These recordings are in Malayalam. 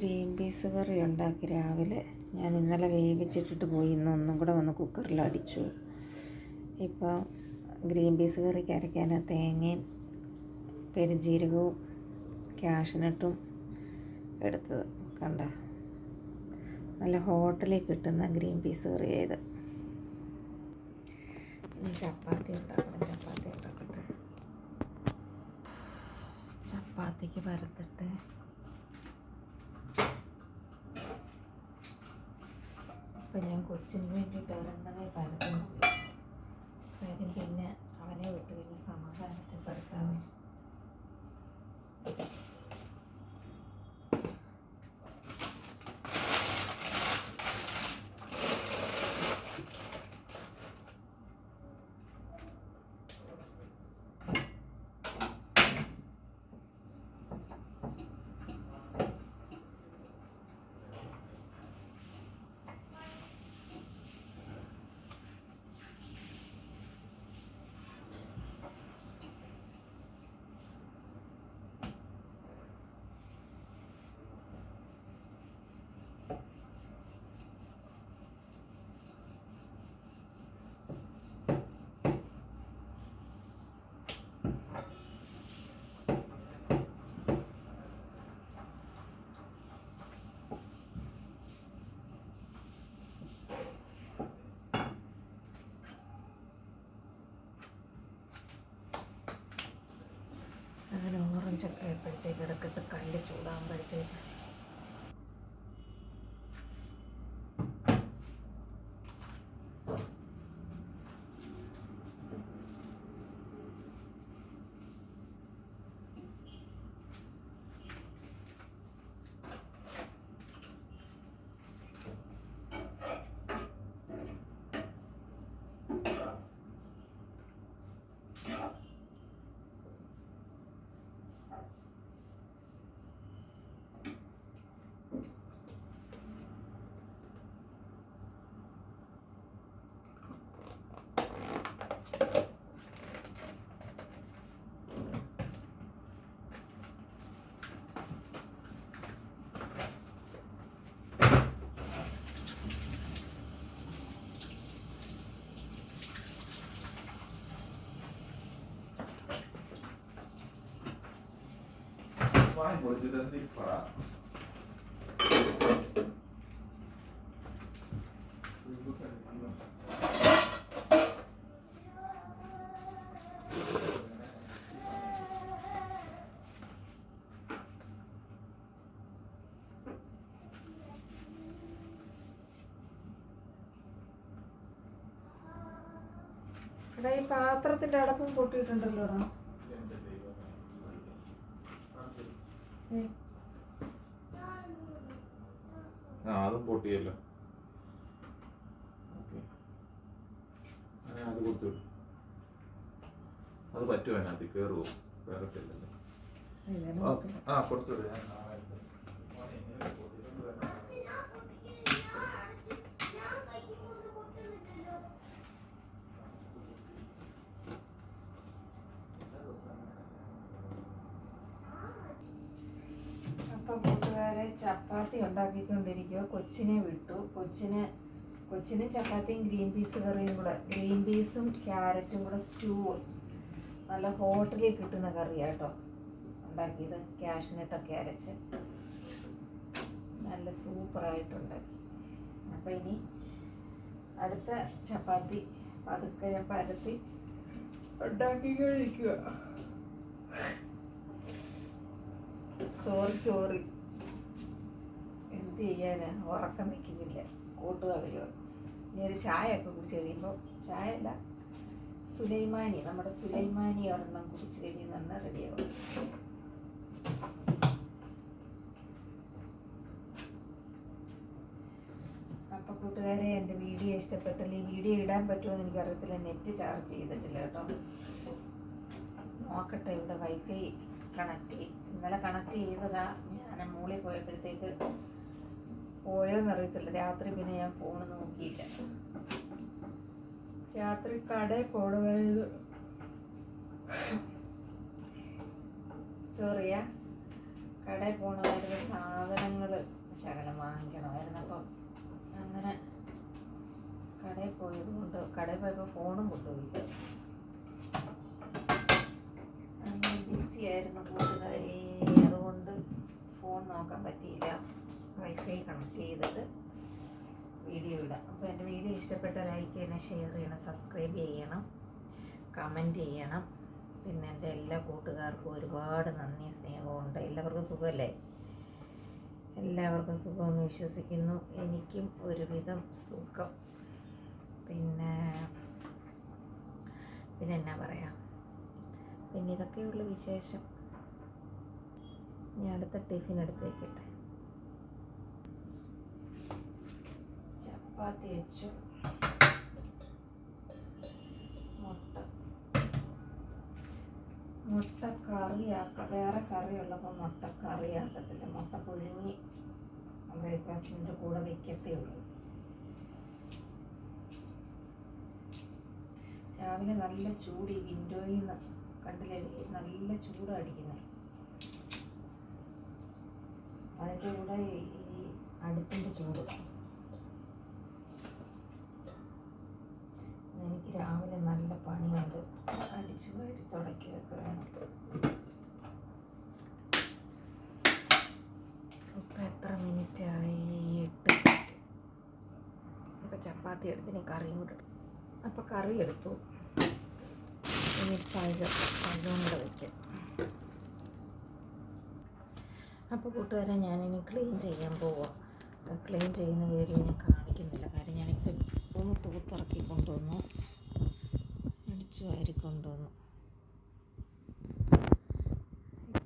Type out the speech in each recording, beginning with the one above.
ഗ്രീൻ പീസ് കറി ഉണ്ടാക്കി രാവിലെ. ഞാൻ ഇന്നലെ വേവിച്ചിട്ടിട്ട് പോയി, ഇന്ന് ഒന്നും കൂടെ വന്ന് കുക്കറിൽ അടിച്ചു. ഇപ്പോൾ ഗ്രീൻ പീസ് കറിക്ക് അരയ്ക്കാൻ തേങ്ങയും പെരുംജീരകവും കാഷ്നട്ടും എടുത്തത് കണ്ട. നല്ല ഹോട്ടലിൽ കിട്ടുന്ന ഗ്രീൻ പീസ് കറി ചെയ്ത്. ഇനി ചപ്പാത്തി ഉണ്ടാക്കട്ടെ. ചപ്പാത്തിക്ക് പരത്തിട്ട് അപ്പം ഞാൻ കൊച്ചിന് വേണ്ടിയിട്ട് ഒരെണ്ണമേ പരത്തുന്നുള്ളൂ. കാര്യം പിന്നെ അവനെ വിട്ട് കഴിഞ്ഞ് സമാധാനത്തിൽ പരത്താൻ. അങ്ങനെ ഓറഞ്ചൊക്കെ ആയപ്പോഴത്തേക്ക് ഇടക്കിട്ട് കല്ല് ചൂടാകുമ്പോഴത്തേക്ക് പൊളിച്ചിട്ട് പറ. എടാ, ഈ പാത്രത്തിന്റെ അടപ്പും പൊട്ടിയിട്ടുണ്ടല്ലോടാ. അതും പൊട്ടിയല്ലോ. അത് കൊടുത്തു. അത് പറ്റുമോ? അതിനകത്ത് കയറുമോ? വേറത്തില്ലല്ലോ. കൊടുത്തു. അപ്പം കൂട്ടുകാരെ, ചപ്പാത്തി ഉണ്ടാക്കിക്കൊണ്ടിരിക്കുക. കൊച്ചിനെ വിട്ടു. കൊച്ചിന് ചപ്പാത്തിയും ഗ്രീൻ പീസ് കറിയും കൂടെ, ഗ്രീൻ പീസും ക്യാരറ്റും കൂടെ സ്റ്റൂ, നല്ല ഹോട്ടലിൽ കിട്ടുന്ന കറിയാട്ടോ ഉണ്ടാക്കിയത്. കാഷ്നട്ടൊക്കെ അരച്ച് നല്ല സൂപ്പറായിട്ടുണ്ടാക്കി. അപ്പം ഇനി അടുത്ത ചപ്പാത്തി പതുക്കെ ഞാൻ പരത്തി ഉണ്ടാക്കിക്കൊണ്ടിരിക്കുക. സോറി എന്ത് ചെയ്യാനാ, ഉറക്കം നിൽക്കുന്നില്ല. കൂട്ടുക വരുമോ. ഇനി ഒരു ചായ ഒക്കെ കുടിച്ച് കഴിയുമ്പോൾ, ചായ അല്ല, സുലൈമാനി, നമ്മുടെ സുലൈമാനി ഒരെണ്ണം കുടിച്ച് കഴിയുന്ന റെഡിയാവും. അപ്പോൾ കൂട്ടുകാരെ, എൻ്റെ വീഡിയോ ഇഷ്ടപ്പെട്ടില്ല. ഈ വീഡിയോ ഇടാൻ പറ്റുമോ എന്ന് എനിക്കറിയത്തില്ല. നെറ്റ് ചാർജ് ചെയ്തിട്ടില്ല കേട്ടോ. നോക്കട്ടെ. ഇവിടെ വൈഫൈ ഇന്നലെ കണക്ട് ചെയ്തതാ. ഞാൻ മൂളിൽ പോയപ്പോഴത്തേക്ക് പോയോന്നറിയത്തില്ല. രാത്രി പിന്നെ ഞാൻ ഫോൺ നോക്കിയില്ല. രാത്രി കടയിൽ പോണമായിരുന്നു. സോറിയാ, കടയിൽ പോകണമായിരുന്നു, സാധനങ്ങൾ ശകലം വാങ്ങിക്കണമായിരുന്നു. അപ്പം അങ്ങനെ കടയിൽ പോയത് കൊണ്ട് കടയിൽ പോയപ്പോൾ ഫോണും കൊണ്ടുപോയില്ല. അങ്ങനെ ബിസി ആയിരുന്നു കൂട്ടുകാരി, അതുകൊണ്ട് ഫോൺ നോക്കാൻ പറ്റിയില്ല. വൈഫൈ കണക്ട് ചെയ്തിട്ട് വീഡിയോ ഇടാം. അപ്പോൾ എൻ്റെ വീഡിയോ ഇഷ്ടപ്പെട്ട ലൈക്ക് ചെയ്യണം, ഷെയർ ചെയ്യണം, സബ്സ്ക്രൈബ് ചെയ്യണം, കമൻറ്റ് ചെയ്യണം. പിന്നെ എൻ്റെ എല്ലാ കൂട്ടുകാർക്കും ഒരുപാട് നന്ദി, സ്നേഹമുണ്ട്. എല്ലാവർക്കും സുഖമല്ലേ? എല്ലാവർക്കും സുഖമെന്ന് വിശ്വസിക്കുന്നു. എനിക്കും ഒരുവിധം സുഖം. പിന്നെ എന്നാ പറയാം, പിന്നെ ഇതൊക്കെയുള്ള വിശേഷം. ഇനി അടുത്ത ടിഫിൻ എടുത്ത് വയ്ക്കട്ടെ. ചപ്പാത്തി വെച്ചു, മുട്ട കറിയാക്കാം. വേറെ കറിയുള്ളപ്പോൾ മുട്ട കറിയാക്കത്തില്ല, മുട്ട പുഴുങ്ങി ബ്രേക്ക്ഫാസ്റ്റിൻ്റെ കൂടെ വയ്ക്കത്തേ ഉള്ളൂ. രാവിലെ നല്ല ചൂട്, ഈ വിൻഡോയിൽ നിന്ന് കണ്ടില്ലേ, നല്ല ചൂടാണ് അടിക്കുന്നത്. അതിൻ്റെ കൂടെ ഈ അടുപ്പിൻ്റെ ചൂട്. എനിക്ക് രാവിലെ നല്ല പണിയുണ്ട്, അടിച്ചു വാരി തുടയ്ക്കുകയൊക്കെ വേണം. ഇപ്പം എത്ര മിനിറ്റായി? 8 മിനിറ്റ്. ഇപ്പം ചപ്പാത്തി എടുത്തിന് കറിയും കൂടെ എടുക്കും. അപ്പോൾ കറി എടുത്തു, ഇനി പഴം കൂടെ വയ്ക്കാം. അപ്പോൾ കൂട്ടുകാരെ, ഞാനിനി ക്ലീൻ ചെയ്യാൻ പോവാം. ക്ലീൻ ചെയ്യുന്ന വീഡിയോ ഞാൻ കാണിക്കുന്നില്ല, കാര്യം ഞാനിപ്പോൾ ഒന്ന് തൂത്തിറക്കി കൊണ്ടുവന്നു, അടിച്ചു വാരി കൊണ്ടുവന്നു.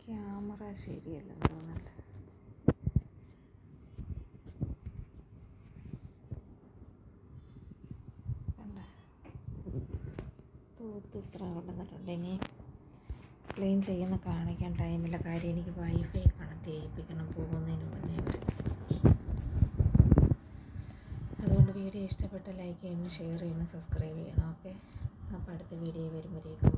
ക്യാമറ ശരിയല്ല തോന്നല്ല. തൂത്ത് ഇത്ര കൊണ്ടുവന്നിട്ടുണ്ട്. ഇനി ക്ലീൻ ചെയ്യുന്ന കാണിക്കാൻ ടൈമില്ല, കാര്യം എനിക്ക് വൈഫൈ കണക്ട് ചെയ്യിപ്പിക്കണം പോകുന്നതിന് മുന്നേ അവർ. അതുകൊണ്ട് വീഡിയോ ഇഷ്ടപ്പെട്ട ലൈക്ക് ചെയ്യണം, ഷെയർ ചെയ്യണം, സബ്സ്ക്രൈബ് ചെയ്യണം. ഓക്കെ, അപ്പോൾ അടുത്ത വീഡിയോ വരുമ്പോഴേക്കും